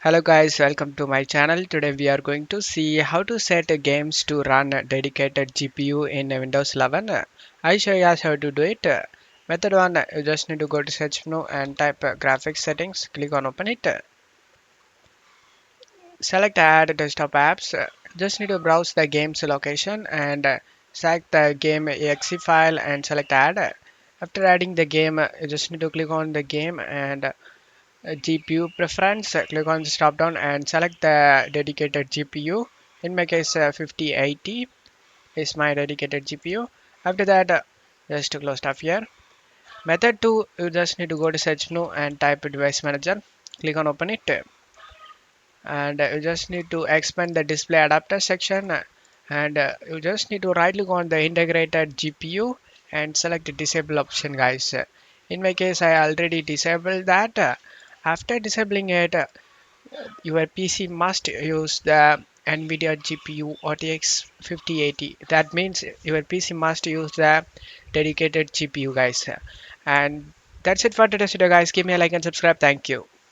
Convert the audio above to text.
Hello guys, welcome to my channel. Today we are going to see how to set games to run a dedicated GPU in Windows 11. I show you guys how to do it. Method 1, you just need to go to search menu and type graphics settings, click on open it. Select add desktop apps. Just need to browse the game's location and select the game exe file and select add. After adding the game, you just need to click on the game and GPU preference, click on this drop down and select the dedicated GPU. In my case, 5080 is my dedicated GPU. After that, just to close stuff here. Method 2, you just need to go to search menu and type device manager. Click on open it and you just need to expand the display adapter section and you just need to right click on the integrated GPU and select the disable option guys. In my case I already disabled that. After disabling it, your PC must use the NVIDIA GPU RTX 5080. That means your PC must use the dedicated GPU guys. And that's it for today's video guys. Give me a like and subscribe. Thank you.